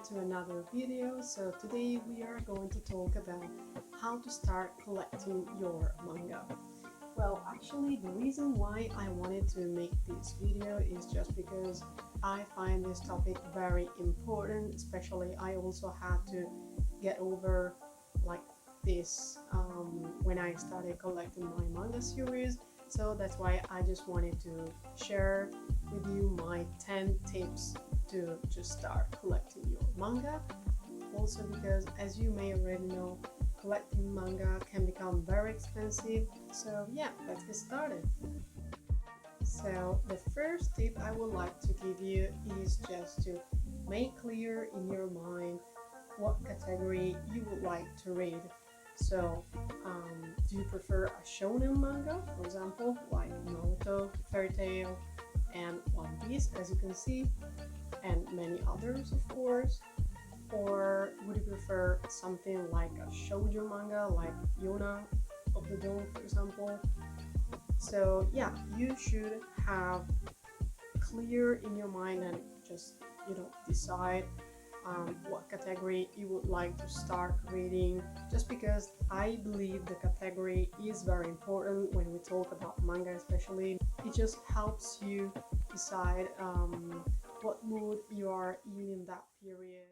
to another video. So today we are going to talk about how to start collecting your manga. Well, actually the reason why I wanted to make this video is just because I find this topic very important, especially I also had to get over like this when I started collecting my manga series. So that's why I just wanted to share with you my 10 tips to just start collecting your manga. Also because as you may already know, collecting manga can become very expensive. So yeah, let's get started. So the first tip I would like to give you is just to make clear in your mind what category you would like to read. So, do you prefer a shonen manga, for example, like Naruto, Fairy Tail, and One Piece, as you can see, and many others, of course? Or would you prefer something like a shoujo manga, like Yona of the Dawn, for example? So, yeah, you should have clear in your mind and just decide what category you would like to start reading, just because I believe the category is very important when we talk about manga, especially. It just helps you decide what mood you are in that period.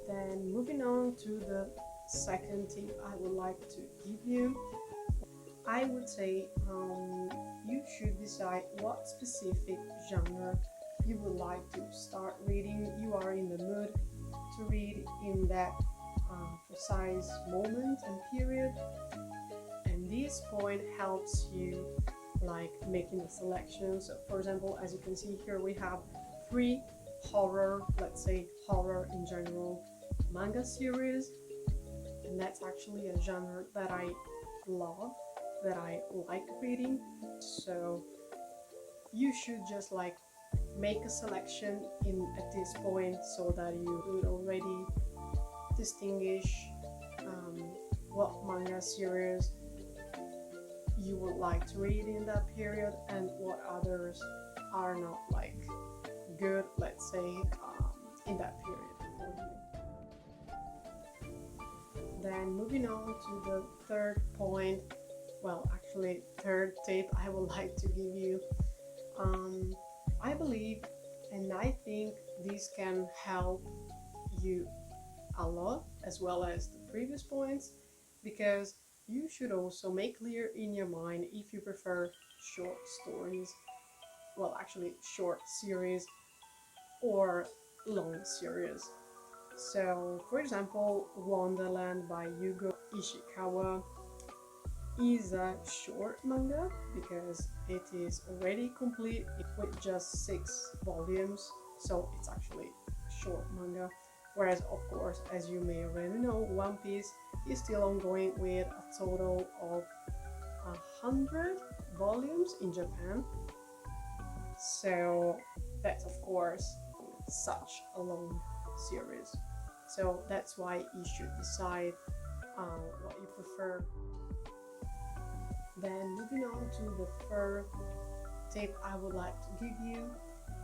Then moving on to the second tip I would like to give you, I would say you should decide what specific genre you would like to start reading. You are in the mood to read in that precise moment and period, and this point helps you like making a selection. So for example, as you can see here, we have three horror, let's say horror in general, manga series, and that's actually a genre that I love, that I like reading. So you should just like make a selection in at this point so that you would already distinguish what manga series you would like to read in that period and what others are not like good, let's say, in that period for you. Then moving on to the third point, well, actually third tip I would like to give you. I believe and I think this can help you a lot, as well as the previous points, because you should also make clear in your mind if you prefer short stories, well, actually short series or long series. So, for example, Wonderland by Yugo Ishikawa is a short manga because it is already complete with just 6 volumes, so it's actually a short manga. Whereas, of course, as you may already know, One Piece is still ongoing with a total of 100 volumes in Japan. So that's of course such a long series. So that's why you should decide what you prefer. Then moving on to the third tip I would like to give you,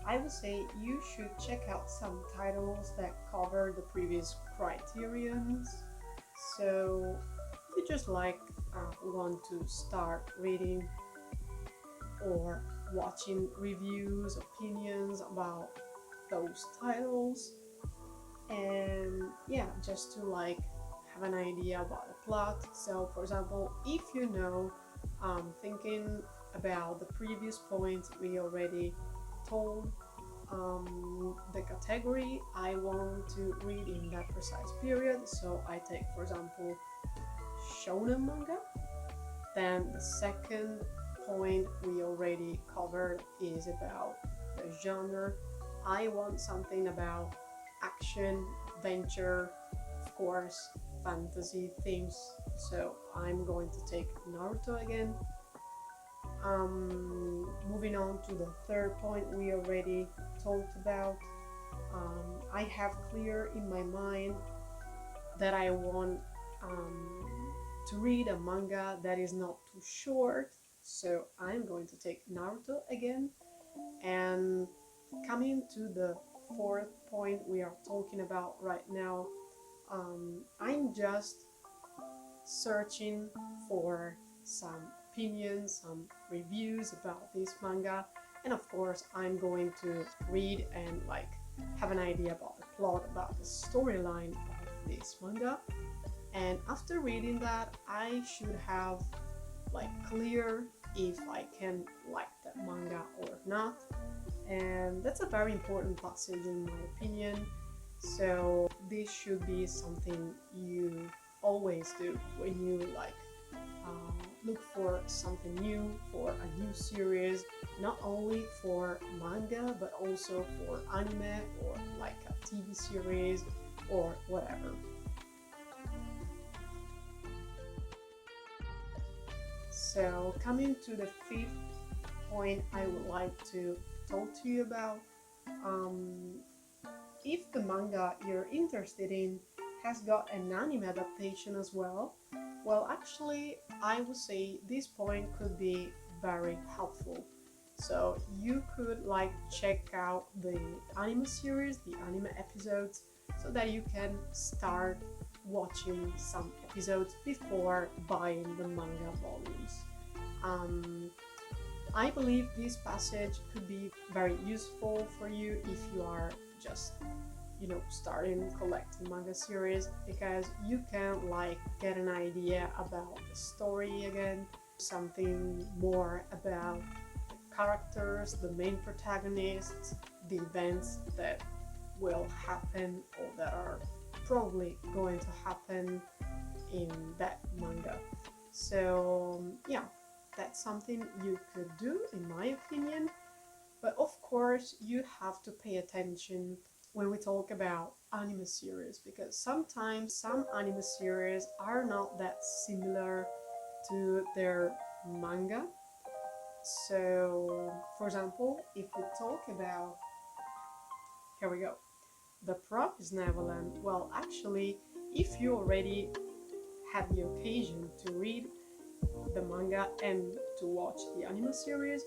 I would say you should check out some titles that cover the previous criterions. So if you just like want to start reading or watching reviews, opinions about those titles, and yeah, just to like have an idea about the plot. So for example, if you know, thinking about the previous points we already told, the category I want to read in that precise period. So I take, for example, shonen manga. Then the second point we already covered is about the genre. I want something about action, adventure, of course, fantasy themes. So I'm going to take Naruto again. Moving on to the third point we already talked about. I have clear in my mind that I want to read a manga that is not too short. So I'm going to take Naruto again. And coming to the fourth point we are talking about right now. I'm just searching for some opinions, some reviews about this manga, and of course I'm going to read and like have an idea about the plot, about the storyline of this manga. And after reading that, I should have like clear if I can like that manga or not. And that's a very important passage in my opinion. So this should be something you always do when you like look for something new, for a new series, not only for manga but also for anime or like a TV series or whatever. So coming to the fifth point I would like to talk to you about, um, if the manga you're interested in has got an anime adaptation as well, well, actually, I would say this point could be very helpful. So you could like check out the anime series, the anime episodes, so that you can start watching some episodes before buying the manga volumes. Um, I believe this passage could be very useful for you if you are just starting collecting manga series, because you can like get an idea about the story again, something more about the characters, the main protagonists, the events that will happen or that are probably going to happen in that manga. So yeah, that's something you could do in my opinion. But of course you have to pay attention when we talk about anime series, because sometimes some anime series are not that similar to their manga. So for example, if we talk about, here we go, The Promised Neverland, well actually if you already had the occasion to read the manga and to watch the anime series,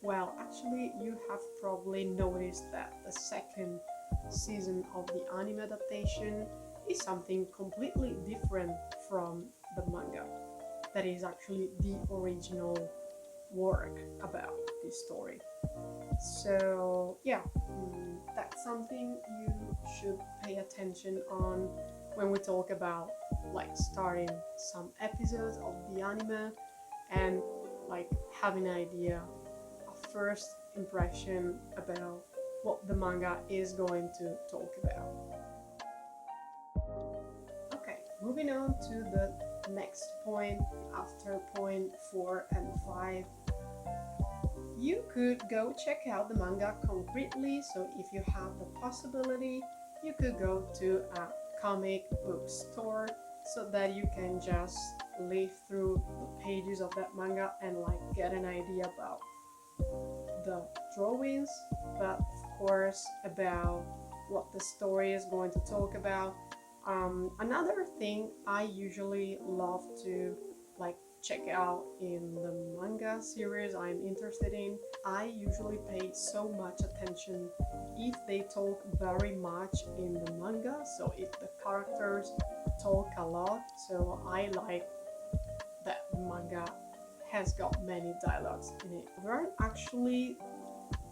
well actually you have probably noticed that the second season of the anime adaptation is something completely different from the manga. That is actually the original work about this story. So yeah, that's something you should pay attention on when we talk about like starting some episodes of the anime and like having an idea, a first impression about what the manga is going to talk about. Okay, moving on to the next point after point 4 and 5. You could go check out the manga concretely, so if you have the possibility, you could go to a comic book store so that you can just leaf through the pages of that manga and like get an idea about the drawings, but of course about what the story is going to talk about. Another thing I usually love to like check out in the manga series I'm interested in, I usually pay so much attention if they talk very much in the manga, so if the characters talk a lot, so I like that the manga has got many dialogues in it. There aren't actually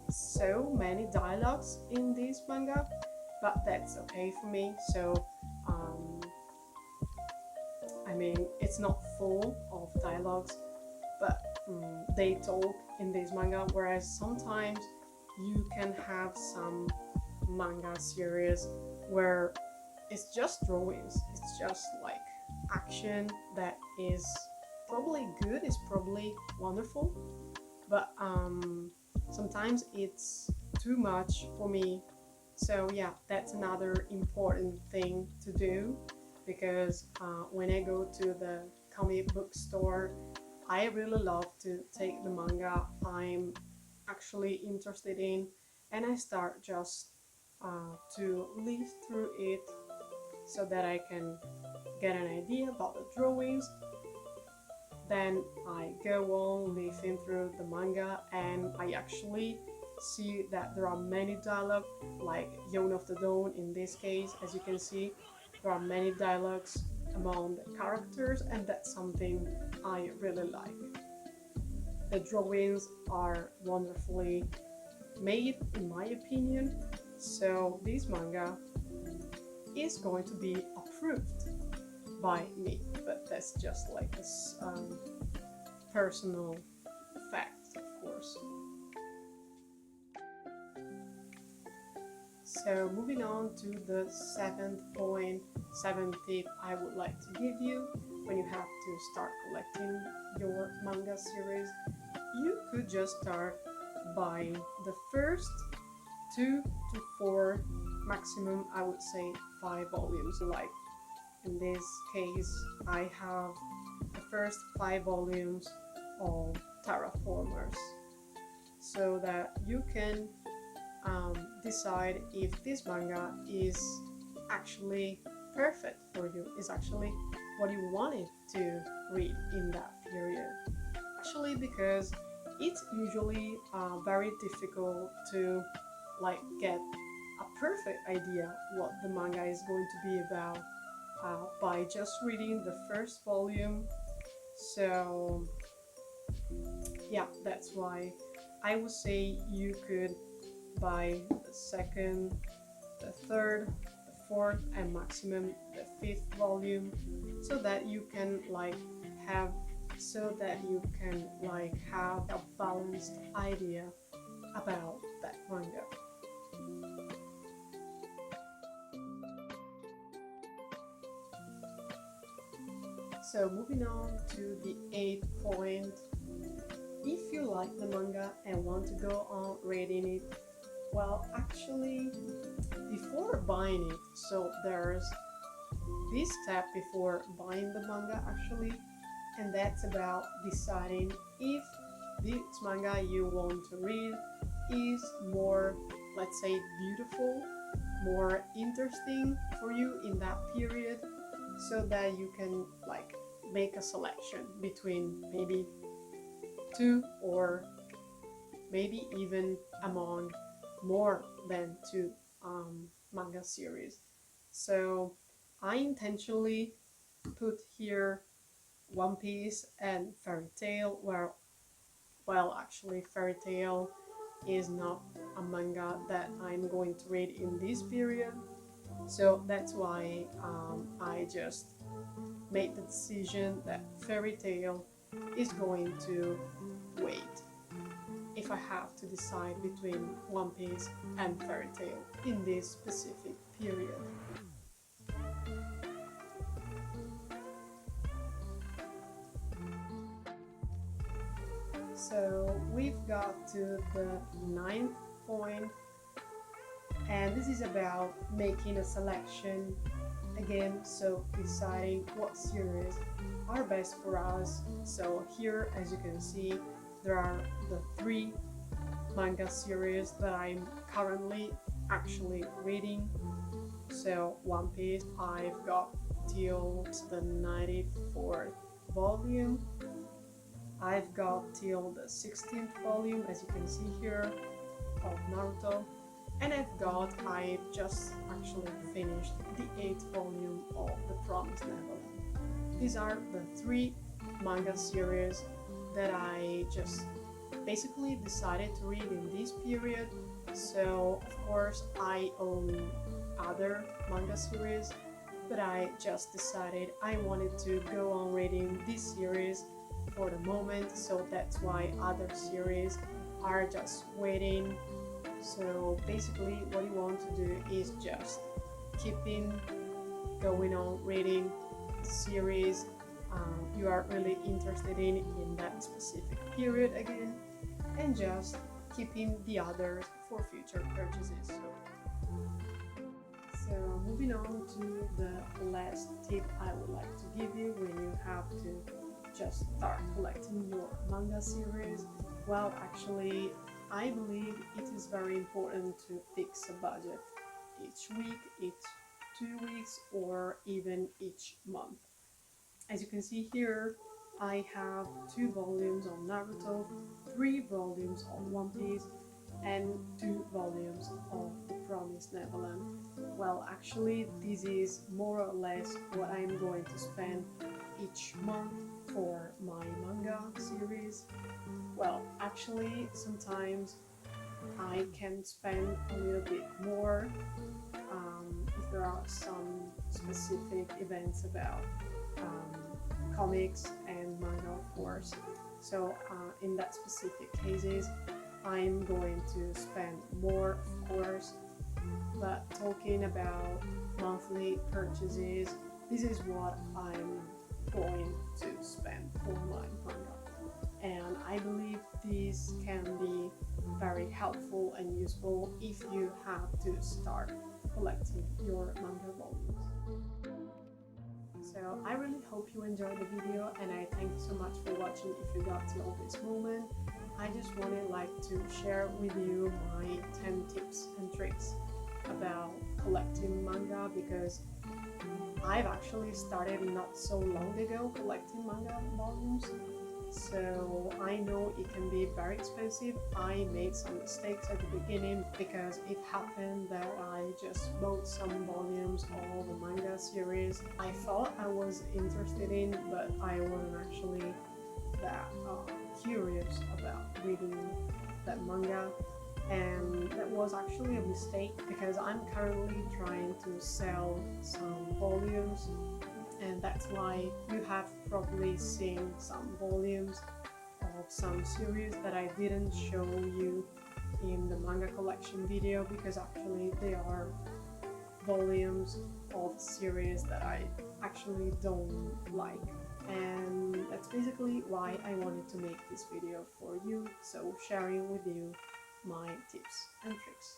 so many dialogues in this manga, but that's okay for me. So I mean, it's not full of dialogues, but they talk in this manga, whereas sometimes you can have some manga series where it's just drawings, it's just like action that is probably good, it's probably wonderful, but sometimes it's too much for me. So yeah, that's another important thing to do, because when I go to the comic book store, I really love to take the manga I'm actually interested in and I start just to leaf through it so that I can get an idea about the drawings. Then I go on leafing through the manga and I actually see that there are many dialogue, like Yawn of the Dawn in this case. As you can see, there are many dialogues among the characters, and that's something I really like. The drawings are wonderfully made, in my opinion, so this manga is going to be approved by me, but that's just like a personal fact, of course. So moving on to the seventh point, seventh tip I would like to give you when you have to start collecting your manga series, you could just start buying the first 2 to 4, maximum I would say 5 volumes. Like in this case, I have the first 5 volumes of Terraformers, so that you can decide if this manga is actually perfect for you, is actually what you wanted to read in that period. Actually, because it's usually very difficult to like get a perfect idea what the manga is going to be about by just reading the first volume. So yeah, that's why I would say you could buy the second, the third, the fourth, and maximum the fifth volume, so that you can have a balanced idea about that manga. So moving on to the 8th point, if you like the manga and want to go on reading it, well, actually, before buying it, so there's this step before buying the manga actually, and that's about deciding if this manga you want to read is more, let's say, beautiful, more interesting for you in that period, so that you can make a selection between maybe 2 or maybe even among more than 2 manga series. So I intentionally put here One Piece and Fairy Tail, well, actually Fairy Tail is not a manga that I'm going to read in this period, so that's why I just made the decision that Fairy Tail is going to wait if I have to decide between One Piece and Fairy Tail in this specific period. So we've got to the 9th point, and this is about making a selection again, so deciding what series are best for us. So here, as you can see, there are the 3 manga series that I'm currently actually reading. So One Piece, I've got till the 94th volume. I've got till the 16th volume, as you can see here, of Naruto. And I've just actually finished the 8th volume of The Promised Neverland. These are the 3 manga series that I just basically decided to read in this period. So of course I own other manga series, but I just decided I wanted to go on reading this series for the moment, so that's why other series are just waiting. So basically what you want to do is just keeping going on reading the series you are really interested in that specific period again, and just keeping the others for future purchases. So moving on to the last tip I would like to give you when you have to just start collecting your manga series. Well, actually, I believe it is very important to fix a budget each week, each 2 weeks, or even each month. As you can see here, I have 2 volumes on Naruto, 3 volumes on One Piece, and 2 volumes of The Promised Neverland. Well, actually, this is more or less what I'm going to spend each month for my manga series. Well, actually, sometimes I can spend a little bit more if there are some specific events about comics and manga, of course. So in that specific cases, I'm going to spend more, of course. But talking about monthly purchases, this is what I'm going to spend for my manga. And I believe this can be very helpful and useful if you have to start collecting your manga volumes. So I really hope you enjoyed the video, and I thank you so much for watching if you got till this moment. I just wanted to share with you my 10 tips and tricks about collecting manga, because I've actually started not so long ago collecting manga volumes. So I know it can be very expensive. I made some mistakes at the beginning because it happened that I just bought some volumes of the manga series I thought I was interested in, but I wasn't actually that curious about reading that manga. And that was actually a mistake because I'm currently trying to sell some volumes, and that's why you have probably seen some volumes of some series that I didn't show you in the manga collection video, because actually they are volumes of series that I actually don't like. And that's basically why I wanted to make this video for you, so sharing with you my tips and tricks.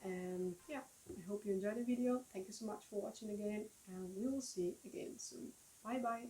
And yeah, I hope you enjoyed the video. Thank you so much for watching again, and we will see again soon. Bye bye.